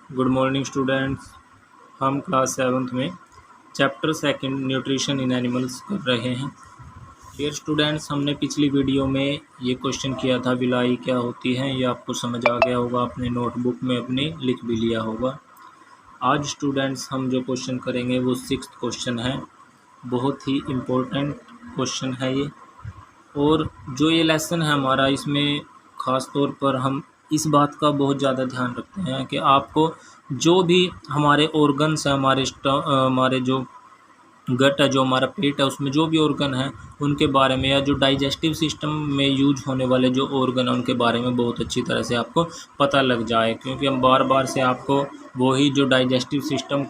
Good morning students. हम class 7th में chapter 2 nutrition in animals कर रहे हैं। डियर स्टूडेंट्स, हमने पिछली वीडियो में ये क्वेश्चन किया था विलाई क्या होती है। ये आपको समझ आ गया होगा, अपने नोटबुक में अपने लिख भी लिया होगा। आज स्टूडेंट्स हम जो क्वेश्चन करेंगे वो 6th क्वेश्चन है। बहुत ही इम्पोर्टेंट क्वेश्चन है ये, और जो ये लेसन है हमारा, इसमें ख़ास तौर पर हम इस बात का बहुत ज़्यादा ध्यान रखते हैं कि आपको जो भी हमारे ऑर्गन्स हैं, हमारे जो गट है, जो हमारा पेट है, उसमें जो भी ऑर्गन है उनके बारे में, या जो डाइजेस्टिव सिस्टम में यूज होने वाले जो ऑर्गन हैं उनके बारे में बहुत अच्छी तरह से आपको पता लग जाए। क्योंकि हम बार बार से आपको वही जो डाइजेस्टिव सिस्टम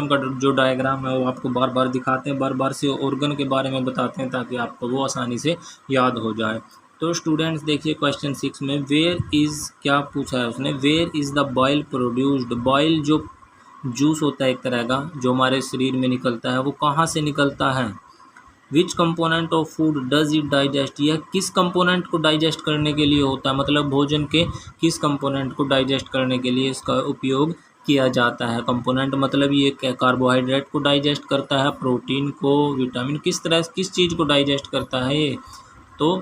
का जो डायग्राम है वो आपको बार बार दिखाते हैं, बार बार से ऑर्गन के बारे में बताते हैं ताकि आपको वो आसानी से याद हो जाए। तो स्टूडेंट्स देखिए क्वेश्चन 6 में वेयर इज़ क्या पूछा है उसने, where is the bile produced. Bile जो जूस होता है एक तरह का जो हमारे शरीर में निकलता है, वो कहाँ से निकलता है। विच component of food does it digest, यह किस कंपोनेंट को डाइजेस्ट करने के लिए होता है, मतलब भोजन के किस कंपोनेंट को डाइजेस्ट करने के लिए इसका उपयोग किया जाता है। कंपोनेंट मतलब ये कार्बोहाइड्रेट को डाइजेस्ट करता है, प्रोटीन को, विटामिन, किस चीज़ को डाइजेस्ट करता है ये। तो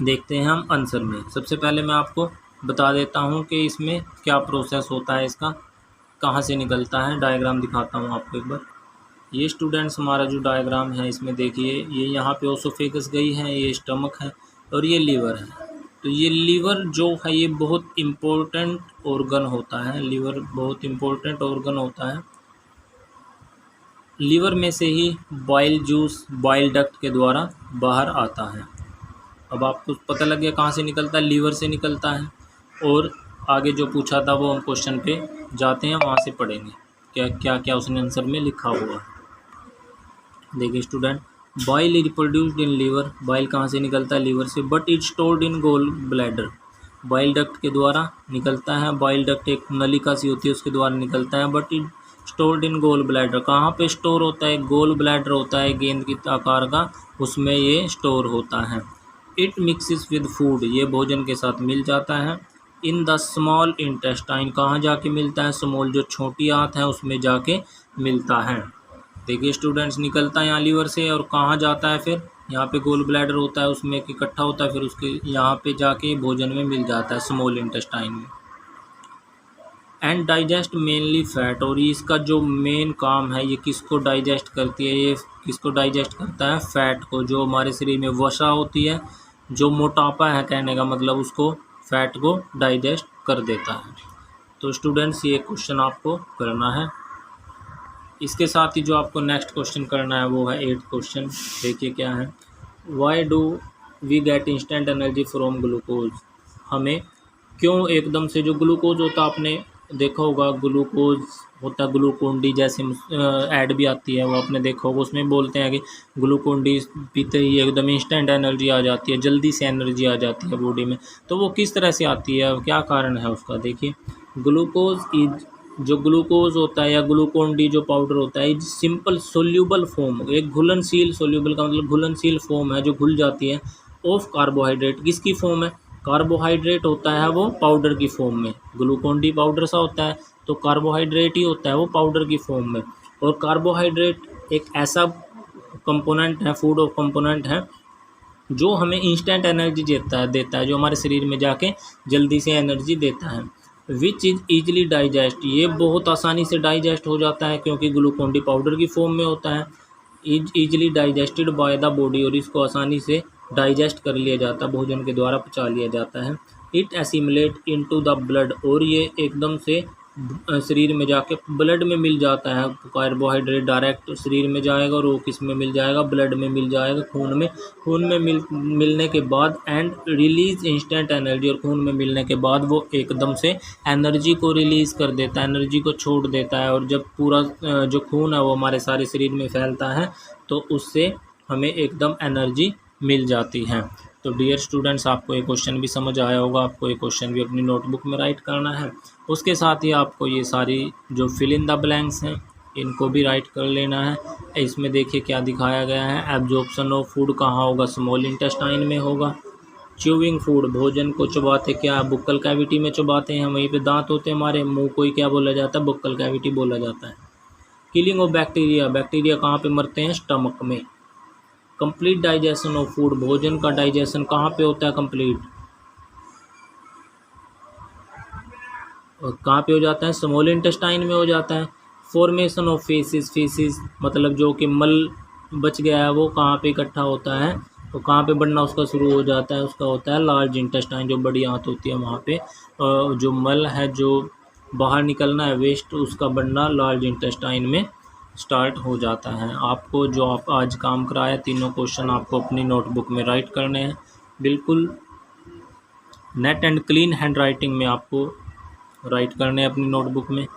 देखते हैं हम आंसर में। सबसे पहले मैं आपको बता देता हूँ कि इसमें क्या प्रोसेस होता है, इसका कहाँ से निकलता है। डायग्राम दिखाता हूँ आपको एक बार। ये स्टूडेंट्स हमारा जो डायग्राम है इसमें देखिए, ये यहाँ पे ओसोफेगस गई है, ये स्टमक है और ये लीवर है। तो ये लीवर जो है ये बहुत इम्पोर्टेंट ऑर्गन होता है। लीवर बहुत इम्पोर्टेंट ऑर्गन होता है। लीवर में से ही बाइल जूस बाइल डक्ट के द्वारा बाहर आता है। अब आपको पता लग गया कहाँ से निकलता है, लीवर से निकलता है। और आगे जो पूछा था वो हम क्वेश्चन पे जाते हैं, वहाँ से पढ़ेंगे क्या क्या क्या उसने आंसर में लिखा हुआ है। देखिए student, bile reproduced in liver, bile कहाँ से निकलता है, लीवर से। But it stored in gall bladder, bile duct के द्वारा निकलता है। बाइल डक्ट एक नलिका सी होती है, उसके द्वारा निकलता है। But it stored in gall bladder, कहाँ पे स्टोर होता है, गोल ब्लैडर होता है गेंद की आकार का, उसमें ये स्टोर होता है। इट मिक्सिस विद फूड, ये भोजन के साथ मिल जाता है। इन द स्मॉल इंटेस्टाइन, कहाँ जाके मिलता है, स्मॉल जो छोटी आंत है उसमें जाके मिलता है। देखिए स्टूडेंट्स, निकलता है यहाँ लीवर से और कहाँ जाता है, फिर यहाँ पे गोल ब्लैडर होता है, उसमें इकट्ठा होता है, फिर उसके यहाँ पे जाके भोजन में मिल जाता है, स्मॉल इंटेस्टाइन में। एंड डाइजेस्ट मेनली फैट, और इसका जो मेन काम है, ये किसको डाइजेस्ट करती है, ये किसको डाइजेस्ट करता है, फैट को। जो हमारे शरीर में वसा होती है, जो मोटापा है कहने का मतलब, उसको फैट को डाइजेस्ट कर देता है। तो स्टूडेंट्स ये क्वेश्चन आपको करना है। इसके साथ ही जो आपको नेक्स्ट क्वेश्चन करना है वो है 8th क्वेश्चन। देखिए क्या है, why do we get instant energy from glucose, हमें क्यों एकदम से जो ग्लूकोज होता है, आपने देखा होगा ग्लूकोज होता है, ग्लूकोन डी जैसे ऐड भी आती है, वो आपने देखा होगा। उसमें बोलते हैं कि ग्लूकोन डी पीते ही एकदम इंस्टेंट एनर्जी आ जाती है, जल्दी से एनर्जी आ जाती है बॉडी में। तो वो किस तरह से आती है, क्या कारण है उसका। देखिए जो ग्लूकोज होता है या ग्लूकोन डी जो पाउडर होता है, सिंपल सोल्यूबल फॉर्म, एक घुलनशील, सोल्यूबल का मतलब घुलनशील फॉर्म है जो घुल जाती है, ऑफ कार्बोहाइड्रेट। किसकी फॉर्म है, कार्बोहाइड्रेट होता है वो पाउडर की फॉर्म में। ग्लूकोन डी पाउडर सा होता है तो कार्बोहाइड्रेट ही होता है वो पाउडर की फॉर्म में। और कार्बोहाइड्रेट एक ऐसा कंपोनेंट है, फूड ऑफ कंपोनेंट है जो हमें इंस्टेंट एनर्जी देता है, जो हमारे शरीर में जाके जल्दी से एनर्जी देता है। विच इज़ ईजिली डाइजेस्ट, ये बहुत आसानी से डाइजेस्ट हो जाता है क्योंकि ग्लूकोन डी पाउडर की फॉर्म में होता है। Easily digested by the body, और इसको आसानी से डाइजेस्ट कर लिया जाता है, भोजन के द्वारा पचा लिया जाता है। It assimilate into the blood, और ये एकदम से शरीर में जाके ब्लड में मिल जाता है। कार्बोहाइड्रेट डायरेक्ट शरीर में जाएगा और वो किस में मिल जाएगा, ब्लड में मिल जाएगा, खून में मिलने के बाद एंड रिलीज इंस्टेंट एनर्जी, और खून में मिलने के बाद वो एकदम से एनर्जी को रिलीज़ कर देता है, एनर्जी को छोड़ देता है। और जब पूरा जो खून है वो हमारे सारे शरीर में फैलता है तो उससे हमें एकदम एनर्जी मिल जाती है। तो डियर स्टूडेंट्स, आपको ये क्वेश्चन भी समझ आया होगा, आपको ये क्वेश्चन भी अपनी नोटबुक में राइट करना है। उसके साथ ही आपको ये सारी जो फिल इन द ब्लैंक्स हैं इनको भी राइट कर लेना है। इसमें देखिए क्या दिखाया गया है, एब्जॉर्प्शन ऑफ फूड कहाँ होगा, स्मॉल इंटेस्टाइन में होगा। च्यूइंग फूड, भोजन को चबाते, क्या बुक्कल कैविटी में चबाते हैं, वहीं पे दांत होते हैं हमारे, मुंह को ही क्या बोला जाता है, बुक्कल कैविटी बोला जाता है। किलिंग ऑफ बैक्टीरिया, बैक्टीरिया कहाँ पे मरते हैं, स्टमक में। कंप्लीट डाइजेशन ऑफ फूड, भोजन का डाइजेशन कहाँ पे होता है कंप्लीट, और कहाँ पे हो जाता है, स्मॉल इंटेस्टाइन में हो जाता है। फॉर्मेशन ऑफ फेसिस, फेसिस मतलब जो कि मल बच गया है वो कहाँ पे इकट्ठा होता है, तो कहाँ पे बनना उसका शुरू हो जाता है, उसका होता है लार्ज इंटेस्टाइन, जो बड़ी आंत होती है वहाँ पे जो मल है जो बाहर निकलना है वेस्ट, उसका बनना लार्ज इंटेस्टाइन में स्टार्ट हो जाता है। आपको जो आप आज काम कराया, तीनों क्वेश्चन आपको अपनी नोटबुक में राइट करने हैं, बिल्कुल net and clean hand writing में आपको राइट करने हैं अपनी नोटबुक में।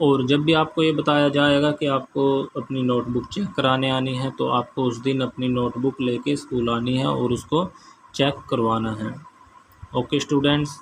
और जब भी आपको ये बताया जाएगा कि आपको अपनी नोटबुक चेक कराने आनी है, तो आपको उस दिन अपनी नोटबुक लेके स्कूल आनी है और उसको चेक करवाना है। Okay students.